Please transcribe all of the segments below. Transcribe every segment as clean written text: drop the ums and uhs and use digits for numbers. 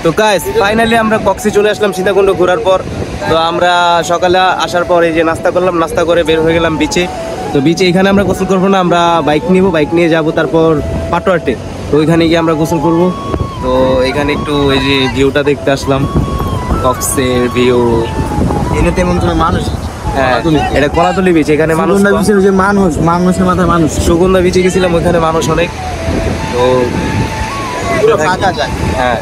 তো guys finally আমরা কক্সে চলে আসলাম সীতাকুণ্ড ঘোরার পর। তো আমরা সকালে আসার পর এই যে নাস্তা করলাম, নাস্তা করে বের হয়ে গেলাম বিচে। তো বিচে এখানে আমরা গোসল করবো না, আমরা বাইক নিব, বাইক নিয়ে যাব তারপর পাটোয়ারটে। তো ওইখানে গিয়ে আমরা গোসল করব। তো এখানে একটু এই যে ভিউটা দেখতে আসলাম, কক্সের ভিউ। এখানে তেমন কোনো মানুষ, হ্যাঁ এটা কলাতলি বিচ, এখানে মানুষ মানুষের মাথায় মানুষ। সুগন্ধা বিচে গেছিলাম, ওইখানে মানুষ অনেক। তো ফাঁকা যায়। হ্যাঁ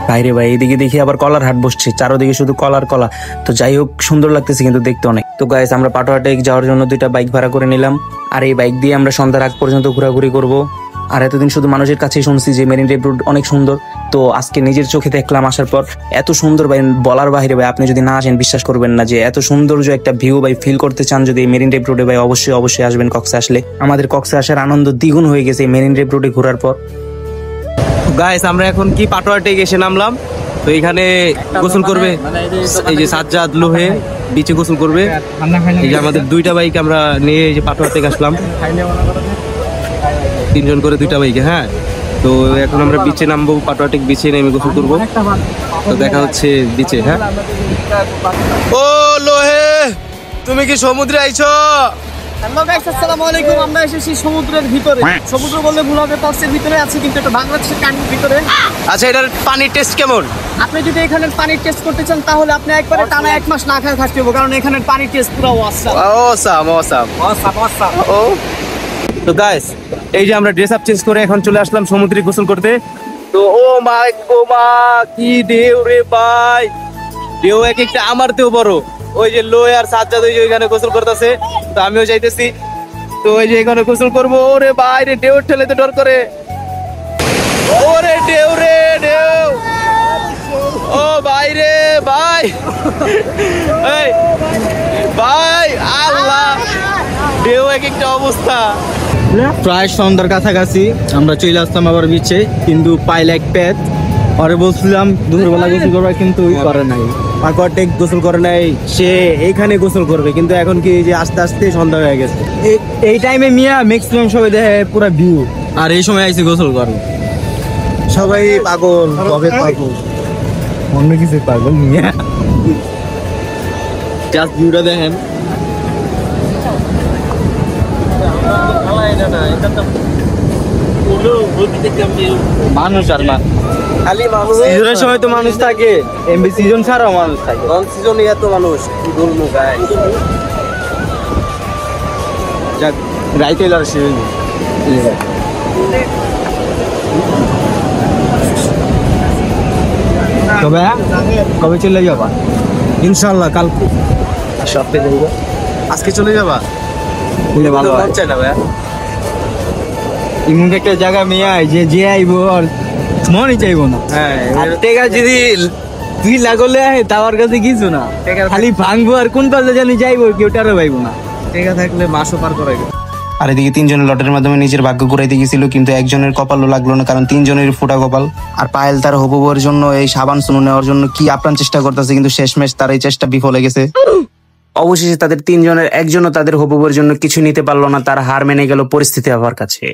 বাইরে ভাই এদিকে দেখি আবার কলার হাট বসছে, চারোদিকে শুধু কলার কলা। তো যাই হোক সুন্দর লাগতেছে কিন্তু দেখতে অনেক। তো গাইস আমরা পাটোয়াটে যাওয়ার জন্য 2টা বাইক ভাড়া করে নিলাম, আর এই বাইক দিয়ে আমরা সন্ধ্যার আগ পর্যন্ত ঘোরাঘুরি করব। আর এতদিন শুধু মানুষের কাছেই শুনছি যে মেরিন ড্রাইভ রোড অনেক সুন্দর, তো আজকে নিজের চোখে দেখলাম আসার পর। এত সুন্দর ভাই, বলার বাইরে ভাই। আপনি যদি না আসেন বিশ্বাস করবেন না যে এত সৌন্দর্য একটা ভিউ ভাই ফিল করতে চান যদি মেরিন ড্রাইভ রোডে ভাই অবশ্যই আসবেন কক্সে আসলে। আমাদের কক্সে আসার আনন্দ দ্বিগুণ হয়ে গেছে মেরিন ড্রাইভ রোডে ঘোরার পর। গাইস আমরা এখন কি পাটোয়াটে এসে নামলাম। তো এখানে গোসল করবে এই যে সাজ্জাদ লোহে বিচে গোসল করবে। এই যে আমাদের 2টা বাইক আমরা নিয়ে এই যে পাটোয়ার থেকে আসলাম, 3 জন করে 2টা বাইকে। হ্যাঁ তো এখন আমরা বিচে নামবো, পাটোয়াটে বিচে নেমে গোসল করবো। তো দেখা হচ্ছে বিচে। হ্যাঁ ও লোহে, তুমি কি সমুদ্রে আইছো? হ্যালো গাইস, আসসালামু আলাইকুম। আমরা এসেছি সমুদ্রের ভিতরে। সমুদ্র বললে ভুল হবে, কক্সের ভিতরে আছি, কিন্তু এটা বাংলাদেশের কান্ট্রির ভিতরে। আচ্ছা এটার পানির টেস্ট কেমন? আপনি যদি এখানের পানির টেস্ট করতে চান তাহলে আপনি একবারে টানা 1 মাস না খেয়ে থাকতে হবে, কারণ এখানের পানির টেস্ট পুরো অসাম। ও তো গাইস এই যে আমরা ড্রেস আপ চেঞ্জ করে এখন চলে আসলাম সমুদ্রে গোসল করতে। তো ও মাই গোমা, কি ঢেউ রে ভাই, ঢেউ এক একটা আমার তেও বড়। ওই যে লো আর সাজ্জাদ ওই যে ওইখানে গোসল করতেছে, তো আমিও যাইতেছি। তো ওই যে এখানে গোসল করবো। ওরে ভাই রে, ঢেউ ঠেলে তো ডর করে। ওরে ঢেউ রে ঢেউ, ও ভাই রে ভাই, এই ভাই আল্লাহ, ঢেউ এক একটা অবস্থা। প্রায় সন্ধ্যার কাছাকাছি আমরা চলে আসলাম আবার বিচে, কিন্তু পাইলে এক পেট পরে বলছিলাম দুপুরবেলা গোসল করবে, কিন্তু করে নাই। পাটোয়াটে গোসল করে নাই, সে এইখানে গোসল করবে, কিন্তু এখন কি যে আস্তে আস্তে সন্ধ্যা হয়ে গেছে। এই টাইমে মিয়া ম্যাক্সিমাম সবাই দেখে পুরো ভিউ, আর এই সময় আইসি গোসল করবে। সবাই পাগল, কবে পাগল, অন্য কিছু পাগল মিয়া। জাস্ট ভিউটা দেখেন। মানুষ আর না, খালি মানুষ। সিজনের সময় তো মানুষ থাকে, এমবি সিজন ছাড়াও মানুষ থাকে। নন সিজনে এত মানুষ কি বলবো গাই। যাক রাইতে এলো সিজন। কবে চলে যাবা? ইনশাআল্লাহ কালকে সপ্তাহে যাবো। আজকে চলে যাবা? ভালো মন চায় না ভাইয়া। এমন একটা জায়গা মেয়ে যে আইবো আর মনই চাইবো না। হ্যাঁ আর টেকা যদি 2 লাখ হলে আহে তার কাছে কিছু না, খালি ভাঙবো আর কোন পাশে জানি যাইবো, কেউ টারো পাইবো না। টেকা থাকলে মাসও পার করাইবে। আর এদিকে 3 জনের লটের মাধ্যমে নিজের ভাগ্য ঘুরাইতে গেছিল, কিন্তু একজনের কপালও লাগলো না, কারণ 3 জনের ফোটা কপাল। আর পায়েল তার হবু বউয়ের জন্য এই সাবান সুনু নেওয়ার জন্য কি আপ্রাণ চেষ্টা করতেছে, কিন্তু শেষমেশ তার এই চেষ্টা বিফল হয়ে গেছে। অবশেষে তাদের 3 জনের একজনও তাদের হবু বউয়ের জন্য কিছু নিতে পারলো না, তার হার মেনে গেল পরিস্থিতি আবার কাছে।